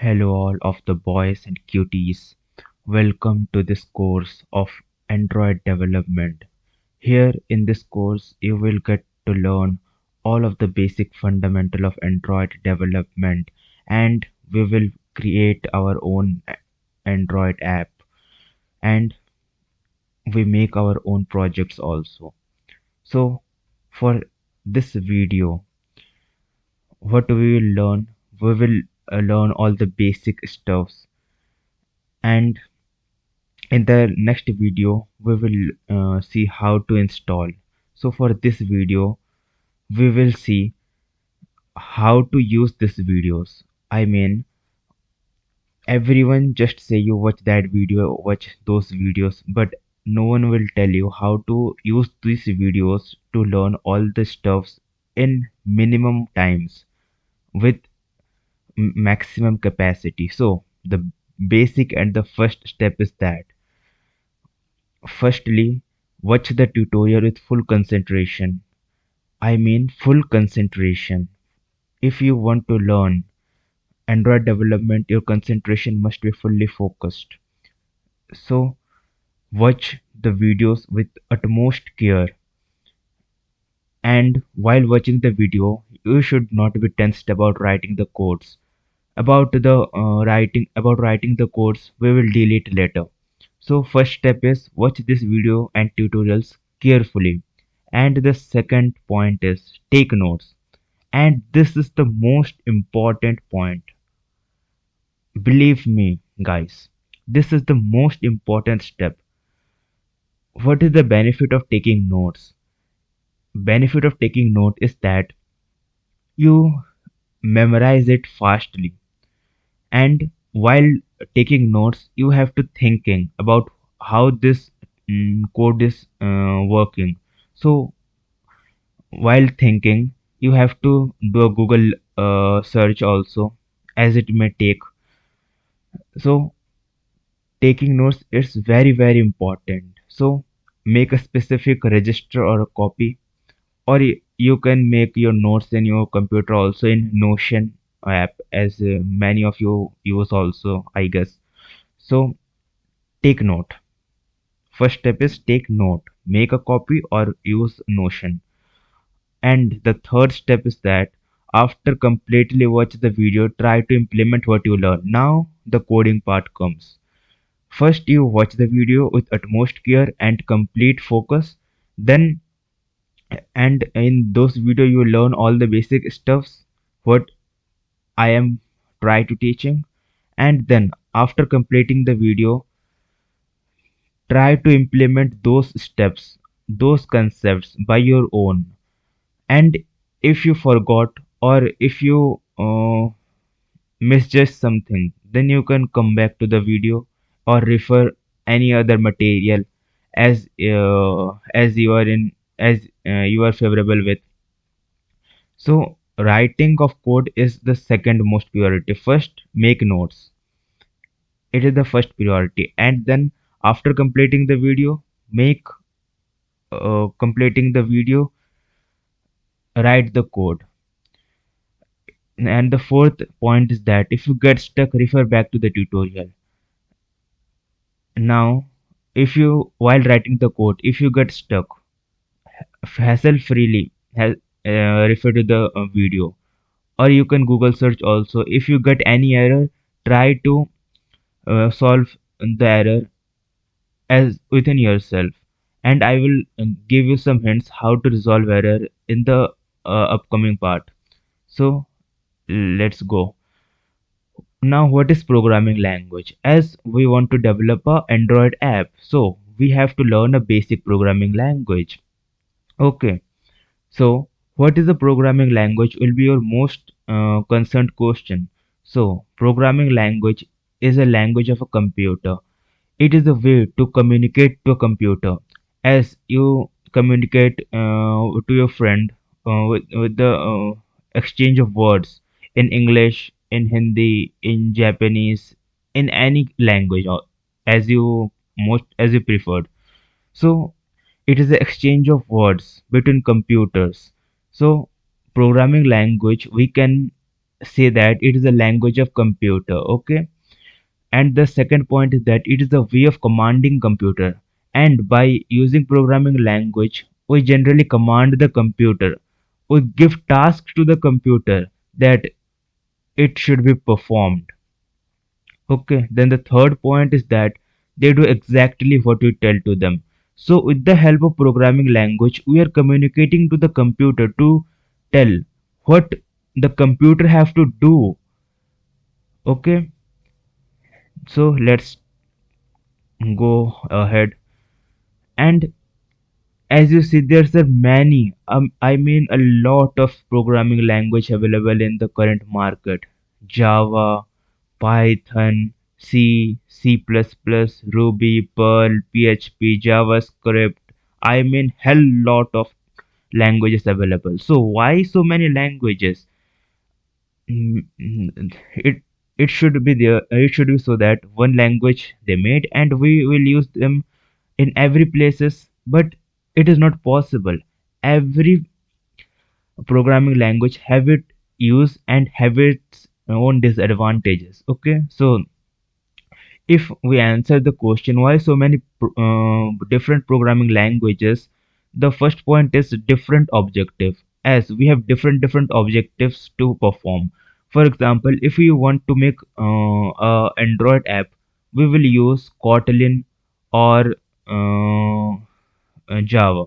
Hello all of the boys and cuties. Welcome to this course of Android development. Here in this course you will get to learn all of the basic fundamental of Android development, and we will create our own Android app, and we make our own projects also. So for this video, what we will learn, we will learn all the basic stuffs, and in the next video we will see how to install. So for this video we will see how to use these videos. I mean, everyone just say you watch that video, watch those videos, but no one will tell you how to use these videos to learn all the stuffs in minimum times with maximum capacity. So the basic and the first step is that, firstly, watch the tutorial with full concentration. I mean full concentration. If you want to learn Android development, your concentration must be fully focused. So watch the videos with utmost care. And while watching the video, you should not be tensed about writing the codes. About writing the codes, we will deal it later. So first step is watch this video and tutorials carefully. And the second point is take notes. And this is the most important point. Believe me, guys, this is the most important step. What is the benefit of taking notes? Benefit of taking note is that you memorize it fastly, and while taking notes you have to thinking about how this code is working. So while thinking you have to do a Google search also, as it may take. So taking notes is very important. So make a specific register or a copy, or you can make your notes in your computer also in Notion app, as many of you use also, I guess. So take note. First step is take note, make a copy or use Notion. And the third step is that after completely watch the video, try to implement what you learn. Now the coding part comes. First you watch the video with utmost care and complete focus, then and in those video you learn all the basic stuffs what I am try to teaching. And then after completing the video, try to implement those steps, those concepts by your own. And if you forgot, or if you misjudge something, then you can come back to the video or refer any other material as you are in, as you are favorable with. So writing of code is the second most priority. First, make notes. It is the first priority, and then after completing the video, make completing the video, write the code. And the fourth point is that if you get stuck, refer back to the tutorial. Now, if you while writing the code, if you get stuck, hassle freely, refer to the video, or you can Google search also. If you get any error, try to solve the error as within yourself, and I will give you some hints how to resolve error in the upcoming part. So let's go. Now, what is programming language? As we want to develop a Android app, so we have to learn a basic programming language. Okay, so what is a programming language will be your most concerned question. So programming language is a language of a computer. It is a way to communicate to a computer, as you communicate to your friend with the exchange of words in English, in Hindi, in Japanese, in any language, or as you preferred. So it is the exchange of words between computers. So programming language we can say that it is a language of computer. Okay. And the second point is that it is a way of commanding computer. And by using programming language, we generally command the computer. We give tasks to the computer that it should be performed. Okay, then the third point is that they do exactly what we tell to them. So with the help of programming language, we are communicating to the computer to tell what the computer have to do. Okay, so let's go ahead. And as you see, there's a many, I mean a lot of programming language available in the current market. Java, Python, C, C++, Ruby, Perl, PHP, JavaScript. I mean hell lot of languages available. So why so many languages? It it should be there. It should be so that one language they made and we will use them in every places. But it is not possible. Every programming language have its use and have its own disadvantages. Okay, so if we answer the question why so many different programming languages, the first point is different objective, as we have different objectives to perform. For example, if we want to make a Android app, we will use Kotlin or Java.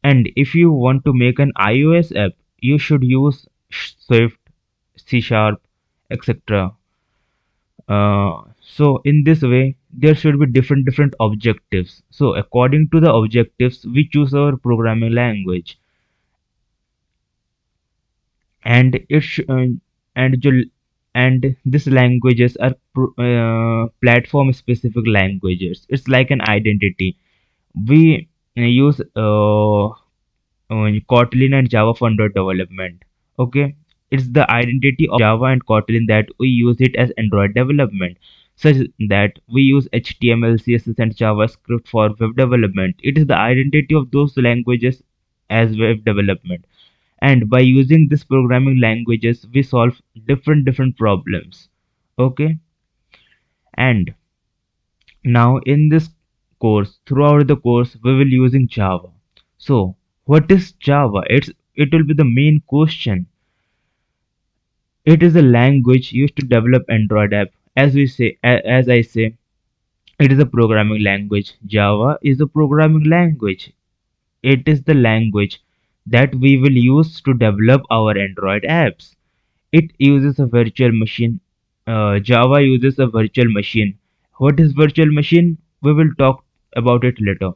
And if you want to make an iOS app, you should use Swift, C Sharp, etc. So in this way, there should be different objectives. So according to the objectives, we choose our programming language, and and and these languages are platform specific languages. It's like an identity. We use Kotlin and Java for Android development. Okay, it's the identity of Java and Kotlin that we use it as Android development, such that we use HTML, CSS, and JavaScript for web development. It is the identity of those languages as web development. And by using these programming languages, we solve different problems. Okay, and now in this course, throughout the course, we will using Java. So what is Java? It will be the main question. It is a language used to develop Android app. As we say, as I say, it is a programming language. Java is a programming language. It is the language that we will use to develop our Android apps. It uses a virtual machine. Java uses a virtual machine. What is virtual machine? We will talk about it later.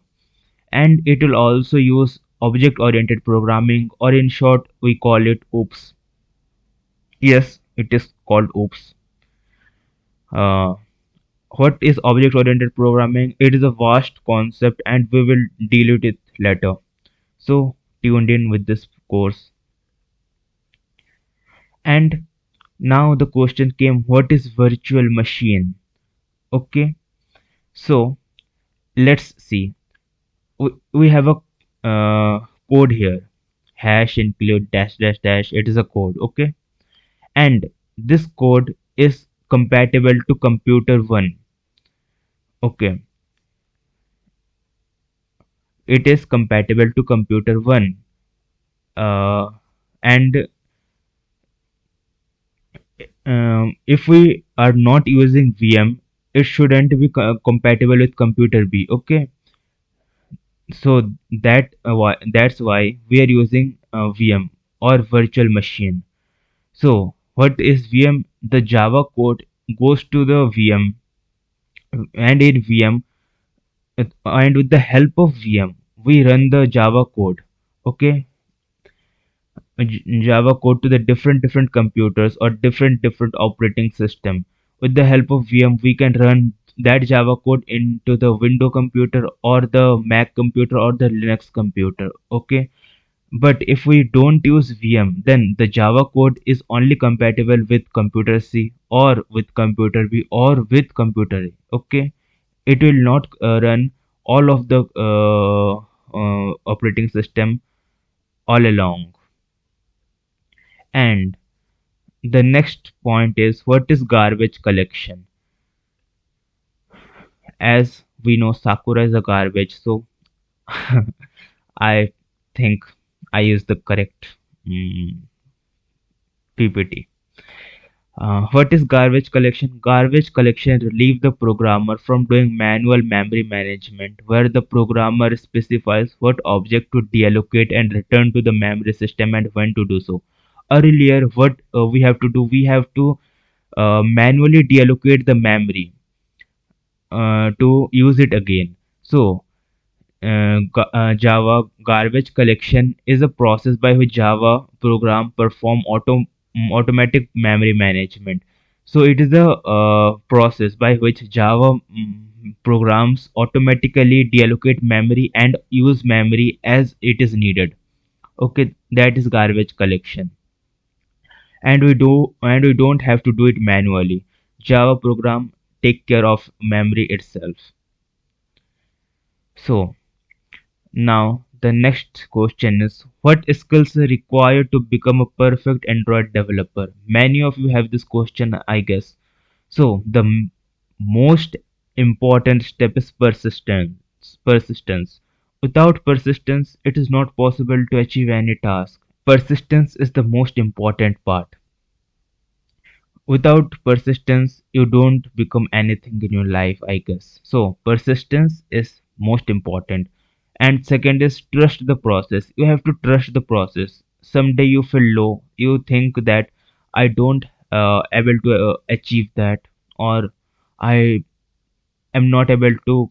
And it will also use object oriented programming, or in short we call it OOPS. Yes, it is called OOPS. uh, what is object oriented programming? It is a vast concept and we will deal with it later. So tuned in with this course. And now the question came, what is virtual machine? Okay, so let's see. We have a code here, hash include dash dash dash. It is a code. Okay, and this code is compatible to computer 1. Okay, it is compatible to computer 1. And if we are not using VM, it shouldn't be compatible with computer B. Okay, so that's why we are using VM or virtual machine. So what is VM? The Java code goes to the VM, and in VM, and with the help of VM, we run the Java code. Okay, Java code to the different computers or different operating system. With the help of VM, we can run that Java code into the Windows computer or the Mac computer or the Linux computer. Okay, but if we don't use VM, then the Java code is only compatible with computer C or with computer B or with computer A. Okay, it will not run all of the operating system all along. And The next point is what is garbage collection? As we know, Sakura is a garbage, so I think I use the correct PPT. What is garbage collection? Garbage collection relieves the programmer from doing manual memory management, where the programmer specifies what object to deallocate and return to the memory system and when to do so. Earlier, what we have to do, we have to manually deallocate the memory to use it again. So, Java garbage collection is a process by which Java program perform automatic memory management. So it is a process by which Java programs automatically deallocate memory and use memory as it is needed. Okay, that is garbage collection, and we don't have to do it manually. Java program take care of memory itself. So now, the next question is what skills are required to become a perfect Android developer? Many of you have this question, I guess. So, the most important step is persistence. Persistence. Without persistence, it is not possible to achieve any task. Persistence is the most important part. Without persistence you don't become anything in your life, I guess. So persistence is most important. And second is trust the process. You have to trust the process. Someday you feel low, you think that I don't able to achieve that, or I am not able to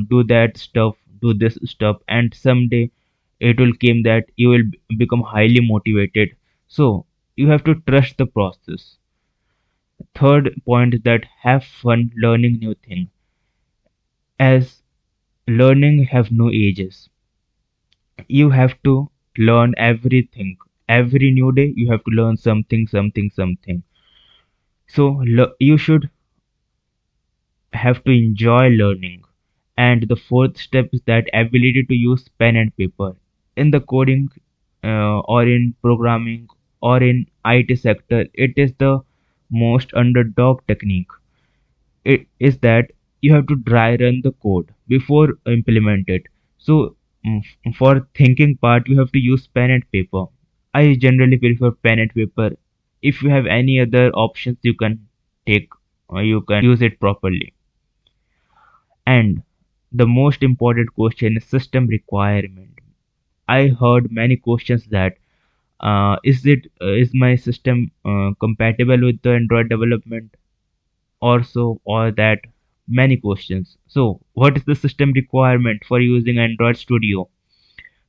do that stuff, do this stuff, and someday it will come that you will become highly motivated. So you have to trust the process. Third point is that have fun learning new things, as learning have no ages. You have to learn everything. Every new day you have to learn something, something, something. So you should have to enjoy learning. And the fourth step is that ability to use pen and paper. In the coding or in programming or in IT sector, it is the most underdog technique. It is that you have to dry run the code before implement it. So for thinking part you have to use pen and paper. I generally prefer pen and paper. If you have any other options you can take, you can use it properly. And the most important question is system requirement. I heard many questions that is my system compatible with the Android development, or so, or that, many questions. So what is the system requirement for using Android Studio?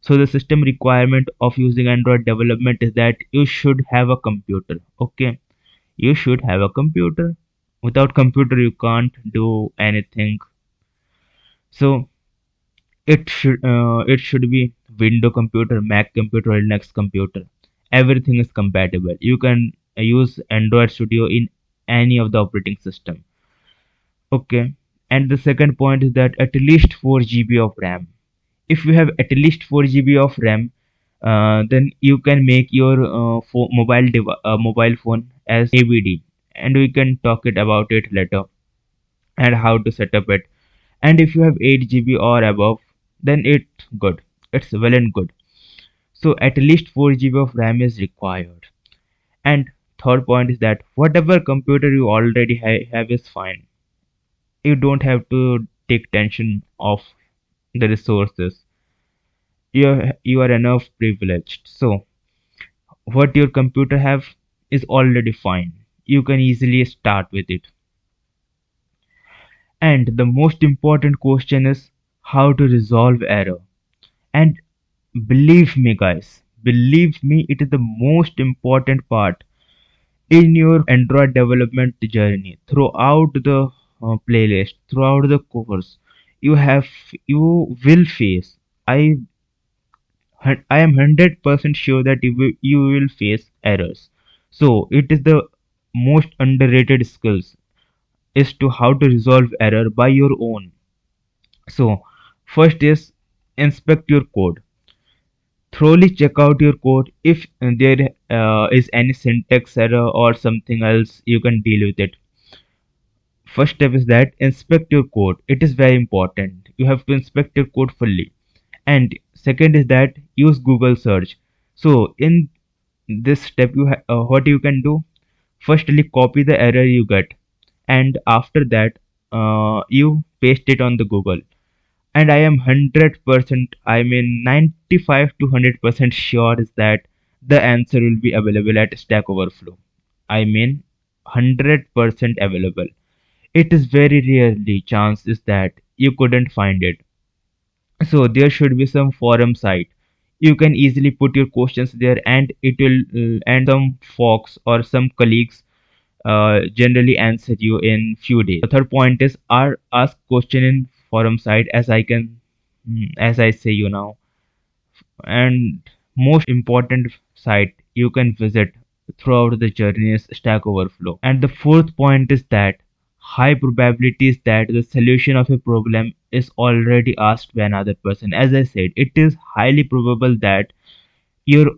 So the system requirement of using Android development is that you should have a computer. Okay, you should have a computer. Without computer you can't do anything. So it should be Windows computer, Mac computer, or Linux computer. Everything is compatible. You can use Android Studio in any of the operating system. Okay. And the second point is that at least 4 GB of RAM. If you have at least 4 GB of RAM, then you can make your mobile phone as AVD, and we can talk it about it later and how to set up it. And if you have 8 GB or above, then it's good. It's well and good. So at least 4 GB of RAM is required. And third point is that whatever computer you already have is fine. You don't have to take tension of the resources. You are enough privileged. So what your computer have is already fine. You can easily start with it. And the most important question is how to resolve error. And believe me guys, believe me, it is the most important part in your Android development journey. Throughout the playlist, throughout the course, you will face. I I am 100% sure that you will face errors. So it is the most underrated skills is to how to resolve error by your own. So first is inspect your code. Thoroughly check out your code. If there is any syntax error or something else, you can deal with it. First step is that inspect your code. It is very important. You have to inspect your code fully. And second is that use Google search. So in this step, what you can do, firstly copy the error you get, and after that you paste it on the Google. And I am 100%, I mean 95 to 100% sure is that the answer will be available at Stack Overflow. I mean 100% available. It is very rarely chance is that you couldn't find it. So there should be some forum site. You can easily put your questions there, and it will and some folks or some colleagues generally answer you in few days. The third point is ask question in forum site, as I can as I say you now. And most important site you can visit throughout the journey is Stack Overflow. And the fourth point is that high probability is that the solution of a problem is already asked by another person. As I said, it is highly probable that your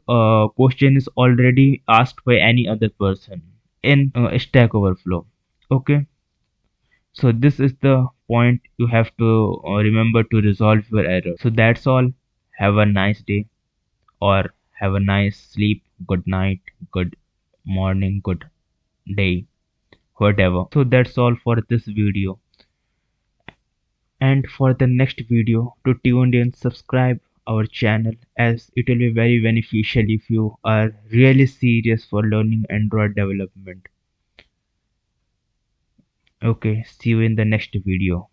question is already asked by any other person in Stack Overflow. Okay, so this is the point you have to remember to resolve your error. So that's all. Have a nice day, or have a nice sleep. Good night, good morning, good day, whatever. So that's all for this video. And for the next video, to tune in, subscribe our channel, as it will be very beneficial if you are really serious for learning Android development. Okay, see you in the next video.